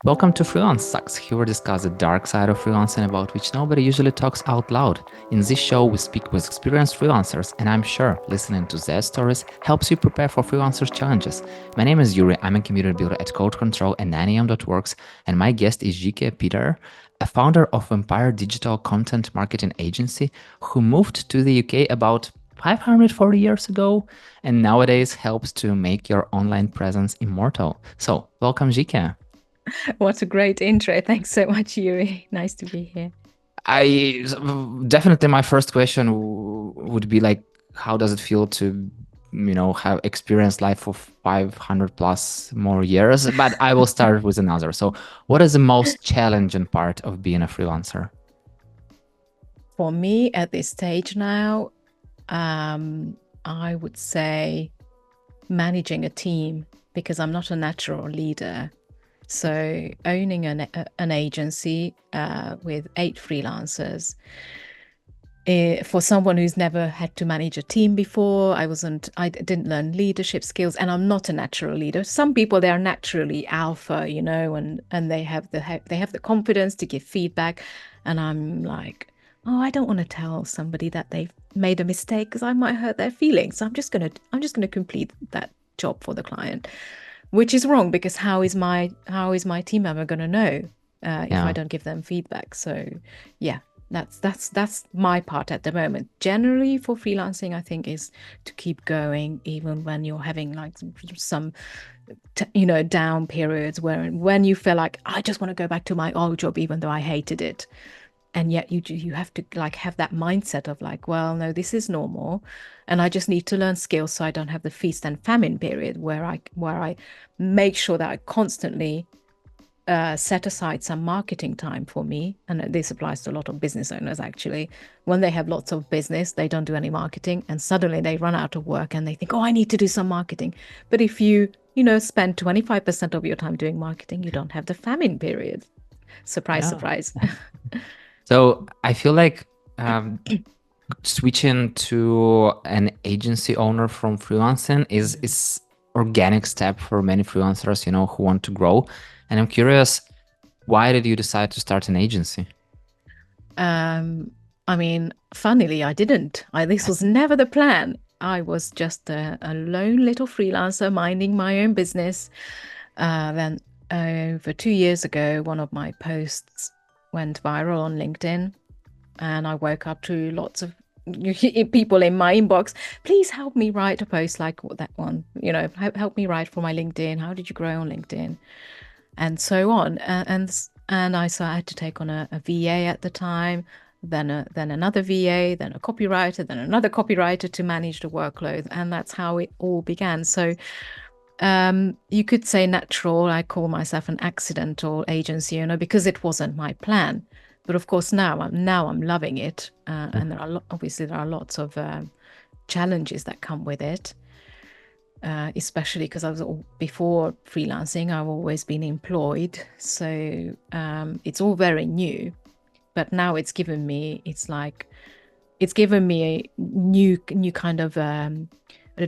Welcome to Freelance Sucks. Here we discuss the dark side of freelancing about which nobody usually talks out loud. In this show, we speak with experienced freelancers, and I'm sure listening to their stories helps you prepare for freelancers' challenges. My name is Yuri. I'm a community builder at Code Control and 9am.works, and my guest is Zsike Peter, a founder of Empire Digital Content Marketing Agency who moved to the UK about 540 years ago and nowadays helps to make your online presence immortal. So, welcome, Zsike. What a great intro. Thanks so much, Yuri. Nice to be here. I definitely my first question would be like, how does it feel to, have experienced life for 500 plus more years? But I will start with another. So, what is the most challenging part of being a freelancer? For me at this stage now, I would say managing a team because I'm not a natural leader. So owning an agency with 8 freelancers, for someone who's never had to manage a team before, I didn't learn leadership skills, and I'm not a natural leader. Some people, they are naturally alpha, and they have the confidence to give feedback, and I'm like, oh, I don't want to tell somebody that they've made a mistake because I might hurt their feelings. So I'm just gonna complete that job for the client, which is wrong because how is my team member gonna know if I Yeah. don't give them feedback? So yeah, that's my part at the moment. Generally for freelancing, I think, is to keep going even when you're having like some down periods where when you feel like I just want to go back to my old job even though I hated it. And yet you have to like have that mindset of like, well, no, this is normal, and I just need to learn skills so I don't have the feast and famine period where I make sure that I constantly set aside some marketing time for me. And this applies to a lot of business owners, actually. When they have lots of business, they don't do any marketing, and suddenly they run out of work and they think, oh, I need to do some marketing. But if you spend 25% of your time doing marketing, you don't have the famine period. Surprise, Yeah. surprise. So I feel like switching to an agency owner from freelancing is organic step for many freelancers, who want to grow. And I'm curious, why did you decide to start an agency? Um, I mean, funnily, I didn't. This was never the plan. I was just a lone little freelancer minding my own business. Then, over 2 years ago, one of my posts went viral on LinkedIn, and I woke up to lots of people in my inbox. Please help me write a post like that one. Help me write for my LinkedIn. How did you grow on LinkedIn? And so on. So I had to take on a VA at the time, then another VA, then a copywriter, then another copywriter to manage the workload, and that's how it all began. So you could say natural. I call myself an accidental agency owner because it wasn't my plan. But of course, now I'm loving it, and obviously there are lots of challenges that come with it. Especially because before freelancing, I've always been employed. So it's all very new. But now it's given me a new kind of a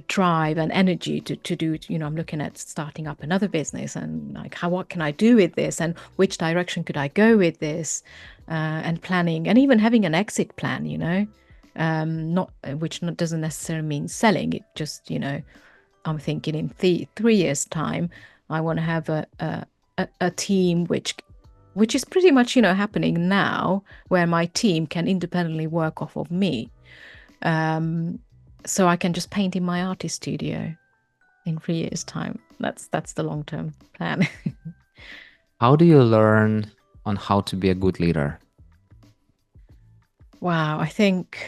drive and energy to do. I'm looking at starting up another business and like what can I do with this and which direction could I go with this, and planning and even having an exit plan. Not which doesn't necessarily mean selling. It just I'm thinking in 3 years' time, I want to have a team which is pretty much happening now, where my team can independently work off of me, so I can just paint in my artist studio in 3 years' time. That's the long-term plan. How do you learn on how to be a good leader? Wow, I think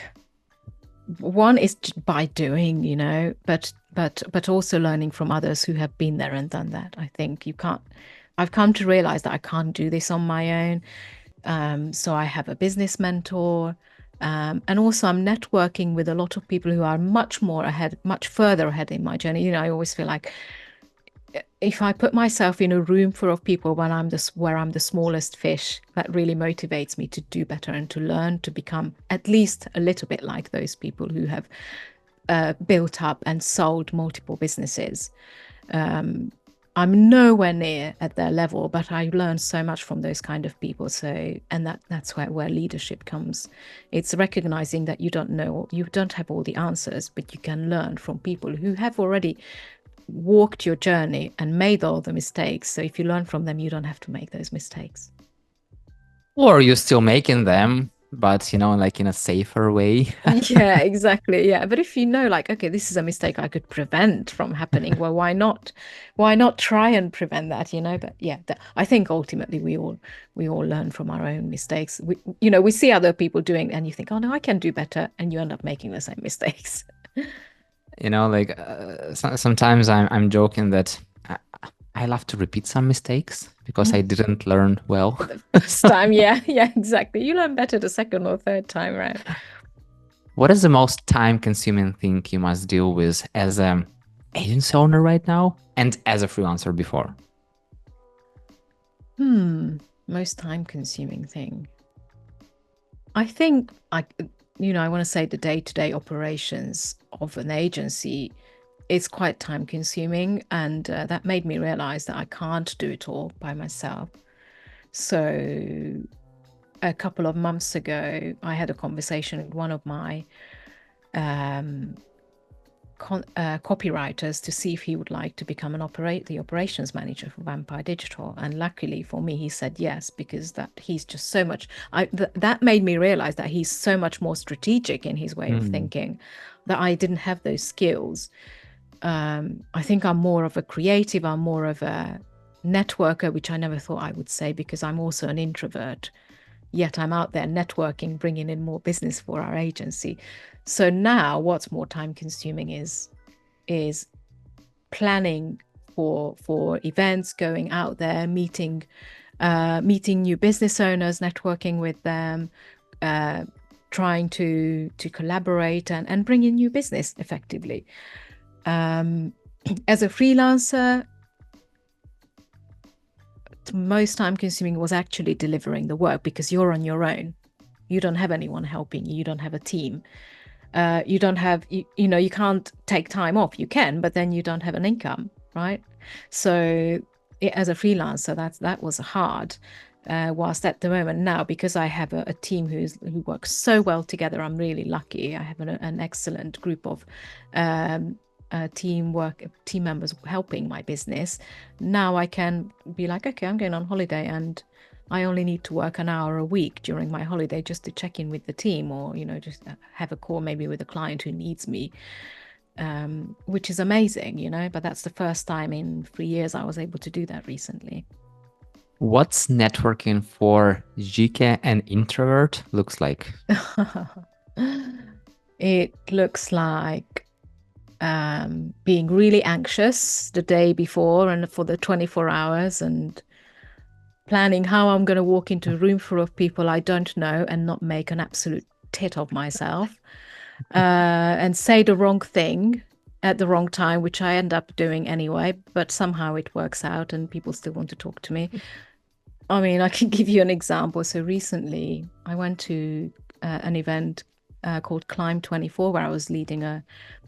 one is by doing, but also learning from others who have been there and done that. I think you can't. I've come to realize that I can't do this on my own. So I have a business mentor, and also I'm networking with a lot of people who are much more ahead, much further ahead in my journey. I always feel like if I put myself in a room full of people where I'm the smallest fish, that really motivates me to do better and to learn to become at least a little bit like those people who have built up and sold multiple businesses. I'm nowhere near at their level, but I learned so much from those kind of people. So, and that's where leadership comes. It's recognizing that you don't know, you don't have all the answers, but you can learn from people who have already walked your journey and made all the mistakes. So if you learn from them, you don't have to make those mistakes. Or you're still making them, but like in a safer way. Yeah, exactly. Yeah. But if you know, like, okay, this is a mistake I could prevent from happening, well, why not? Why not try and prevent that, But yeah, I think ultimately we all learn from our own mistakes. We see other people doing and you think, oh no, I can do better, and you end up making the same mistakes. Like sometimes I'm joking that I love to repeat some mistakes because I didn't learn well. The first time, yeah, exactly. You learn better the second or third time, right? What is the most time-consuming thing you must deal with as an agency owner right now and as a freelancer before? Most time-consuming thing. I think I want to say the day-to-day operations of an agency is quite time-consuming, and that made me realize that I can't do it all by myself. So a couple of months ago, I had a conversation with one of my copywriters to see if he would like to become the operations manager for Vampire Digital, and luckily for me he said yes, because that he's just so much that made me realize that he's so much more strategic in his way of thinking, that I didn't have those skills. I think I'm more of a creative, I'm more of a networker, which I never thought I would say, because I'm also an introvert, yet I'm out there networking, bringing in more business for our agency. So now what's more time consuming is planning for events, going out there, meeting new business owners, networking with them, trying to collaborate and bring in new business effectively. As a freelancer, most time consuming was actually delivering the work, because you're on your own. You don't have anyone helping you. You don't have a team. You don't have, you can't take time off. You can, but then you don't have an income, right? So as a freelancer, that was hard. Whilst at the moment now, because I have a team who works so well together, I'm really lucky. I have an excellent group of team members helping my business. Now I can be like, okay, I'm going on holiday and I only need to work an hour a week during my holiday just to check in with the team, or just have a call maybe with a client who needs me, which is amazing, but that's the first time in 3 years I was able to do that recently. What's networking for Zsike and Introvert looks like? It looks like being really anxious the day before and for the 24 hours, and planning how I'm going to walk into a room full of people I don't know and not make an absolute tit of myself, and say the wrong thing at the wrong time, which I end up doing anyway, but somehow it works out and people still want to talk to me. I mean, I can give you an example. So recently I went to an event called Climb 24, where I was leading a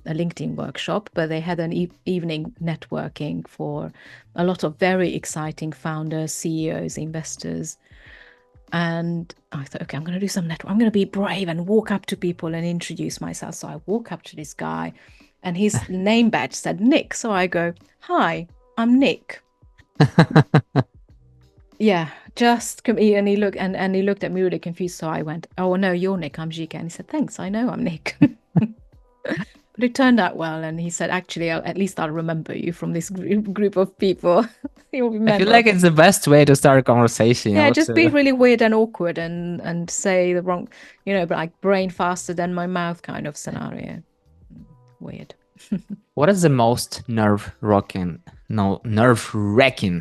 LinkedIn workshop, but they had an evening networking for a lot of very exciting founders, CEOs, investors. And I thought, okay, I'm going to do some network. I'm going to be brave and walk up to people and introduce myself. So I walk up to this guy and his name badge said Nick. So I go, hi, I'm Nick. Yeah, just come here. And he looked at me really confused. So I went, oh no, you're Nick, I'm Zsike. And he said, thanks, I know I'm Nick. But it turned out well. And he said, actually, at least I'll remember you from this group of people. I feel like it's the best way to start a conversation. Yeah, just be really weird and awkward and say the wrong, but like brain faster than my mouth kind of scenario. Weird. What is the most nerve-wracking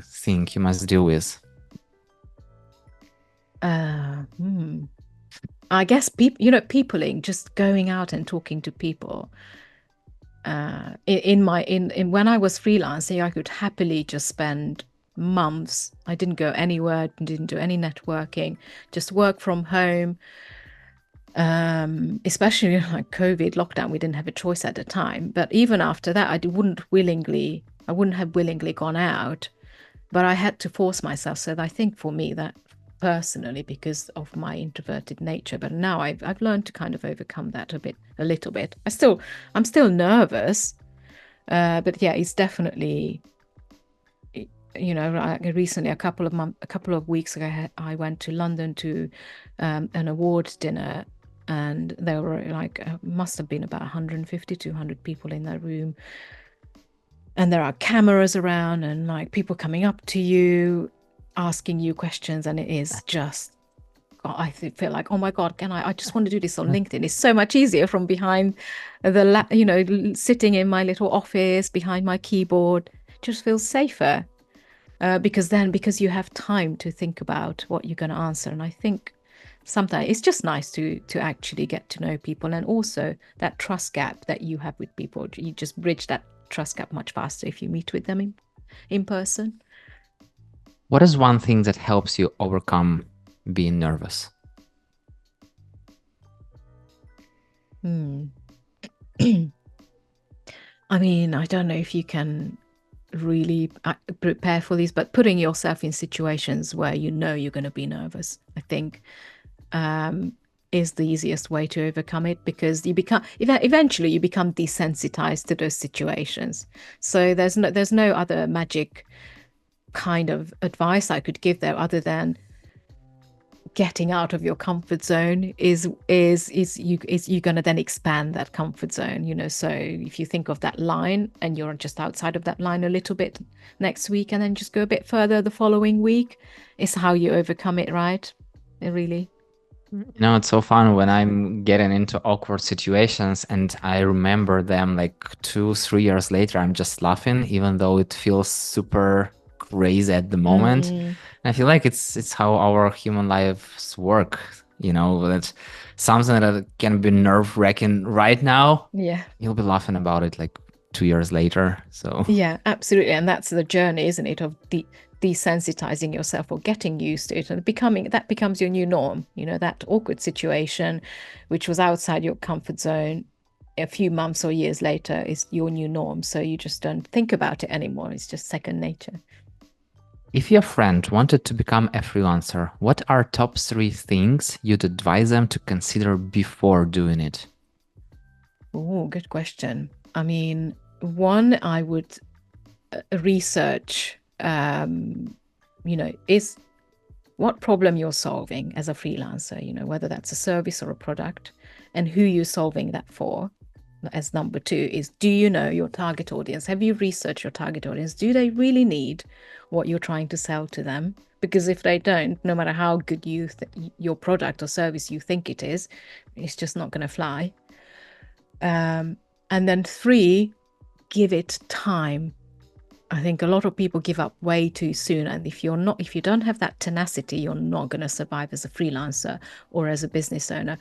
thing you must deal with? I guess peopling, just going out and talking to people. When I was freelancing, I could happily just spend months. I didn't go anywhere, didn't do any networking, just work from home. Especially like COVID lockdown, we didn't have a choice at the time. But even after that, I wouldn't willingly I wouldn't have willingly gone out, but I had to force myself. So I think for me that personally, because of my introverted nature, but now I've learned to kind of overcome that a little bit. I'm still nervous, but yeah, it's definitely, recently, a couple of weeks ago, I went to London to an awards dinner, and there were like must have been about 150, 200 people in that room, and there are cameras around, and like people coming up to you, asking you questions, and it is just. I feel like, oh my God, I just want to do this on LinkedIn. It's so much easier from behind sitting in my little office behind my keyboard. It just feels safer. Because you have time to think about what you're going to answer. And I think sometimes it's just nice to actually get to know people, and also that trust gap that you have with people. You just bridge that trust gap much faster if you meet with them in person. What is one thing that helps you overcome being nervous? I mean, I don't know if you can really prepare for these, but putting yourself in situations where you know you're going to be nervous, I think, is the easiest way to overcome it, because eventually you become desensitized to those situations. So there's no other magic kind of advice I could give there other than getting out of your comfort zone is you're going to then expand that comfort zone. So if you think of that line and you're just outside of that line a little bit next week, and then just go a bit further the following week, is how you overcome it, right? It really. It's so fun when I'm getting into awkward situations and I remember them like 2, 3 years later. I'm just laughing, even though it feels super crazy at the moment. I feel like it's how our human lives work. That something that can be nerve-wracking right now. Yeah. You'll be laughing about it like 2 years later. So yeah, absolutely. And that's the journey, isn't it, of desensitizing yourself or getting used to it, and that becomes your new norm. That awkward situation which was outside your comfort zone a few months or years later is your new norm. So you just don't think about it anymore. It's just second nature. if your friend wanted to become a freelancer, what are top 3 things you'd advise them to consider before doing it? Oh, good question. I mean, one, I would research, is what problem you're solving as a freelancer, whether that's a service or a product, and who you're solving that for. As number 2 is, do you know your target audience? Have you researched your target audience? Do they really need what you're trying to sell to them? Because if they don't, no matter how good your product or service you think it is, it's just not going to fly. And then 3, give it time. I think a lot of people give up way too soon. And if you don't have that tenacity, you're not going to survive as a freelancer or as a business owner.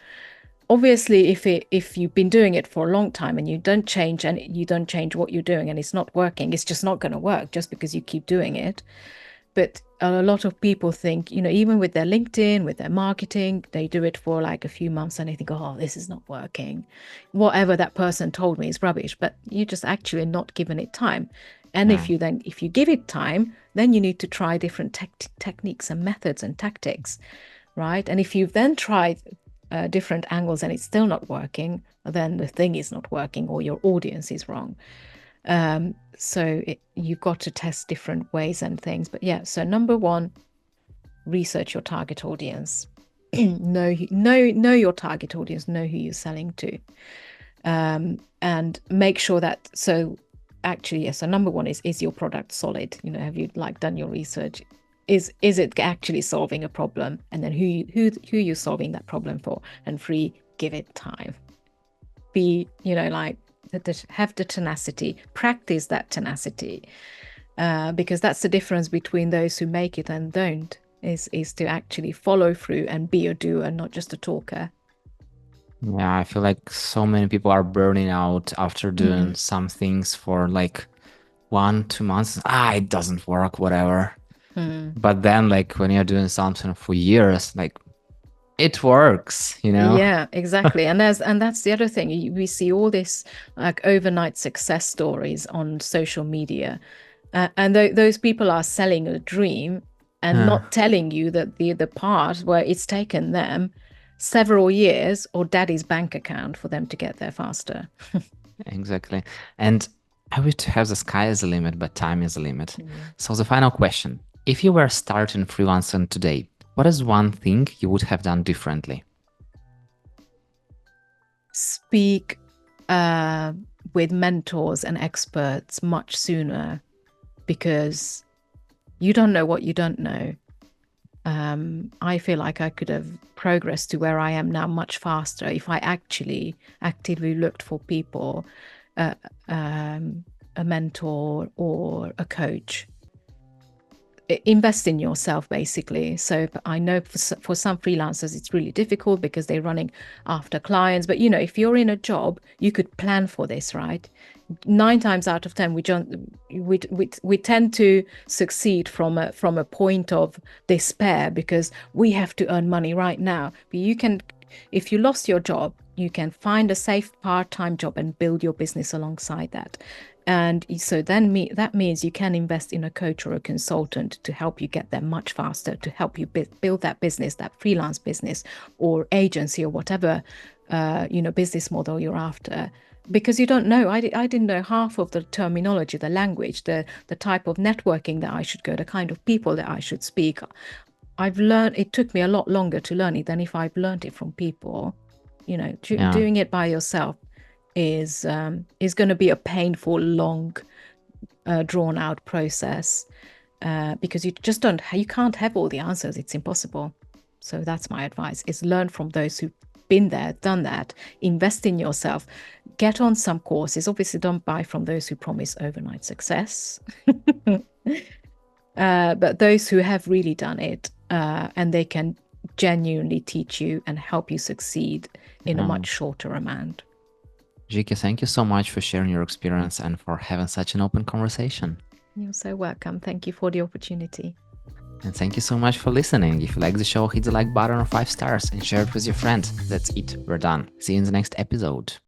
Obviously, if you've been doing it for a long time and you don't change what you're doing and it's not working, it's just not going to work just because you keep doing it. But a lot of people think, even with their LinkedIn, with their marketing, they do it for like a few months and they think, oh, this is not working. Whatever that person told me is rubbish, but you're just actually not giving it time. And if you give it time, then you need to try different techniques and methods and tactics, right? And if you've then tried different angles and it's still not working, then the thing is not working or your audience is wrong. So you've got to test different ways and things. But yeah, so number 1, research your target audience. know your target audience, know who you're selling to, and make sure that. So actually, yes. So number 1 is your product solid? Have you done your research? Is it actually solving a problem? And then who you're solving that problem for? And 3, give it time. Be have the tenacity, practice that tenacity, because that's the difference between those who make it and don't, is to actually follow through and be a doer, not just a talker. Yeah, I feel like so many people are burning out after doing some things for like 1, 2 months. It doesn't work, whatever. But then like when you're doing something for years, like it works, you know? Yeah, exactly. And that's the other thing. We see all this like overnight success stories on social media, and those people are selling a dream and Uh, not telling you that the part where it's taken them several years or daddy's bank account for them to get there faster. exactly. And I wish to have the sky as a limit, but time is a limit. Yeah. So the final question. If you were starting freelancing today, what is one thing you would have done differently? Speak with mentors and experts much sooner, because you don't know what you don't know. I feel like I could have progressed to where I am now much faster if I actually actively looked for people, a mentor or a coach. Invest in yourself, basically. So I know for some freelancers it's really difficult because they're running after clients, but if you're in a job, you could plan for this, right? 9 times out of 10 we tend to succeed from a point of despair because we have to earn money right now. But if you lost your job, you can find a safe part-time job and build your business alongside that. And so then that means you can invest in a coach or a consultant to help you get there much faster, to help you build that business, that freelance business or agency or whatever business model you're after. Because you don't know. I didn't know half of the terminology, the language, the type of networking that I should go, the kind of people that I should speak. I've learned, it took me a lot longer to learn it than if I've learned it from people. Yeah. Doing it by yourself is going to be a painful, long, drawn out process, because you can't have all the answers. It's impossible. So that's my advice: is learn from those who've been there, done that, invest in yourself, get on some courses. Obviously, don't buy from those who promise overnight success. But those who have really done it, and they can genuinely teach you and help you succeed in a much shorter amount. Zsike, thank you so much for sharing your experience and for having such an open conversation. You're so welcome. Thank you for the opportunity. And thank you so much for listening. If you like the show, hit the like button or 5 stars and share it with your friends. That's it. We're done. See you in the next episode.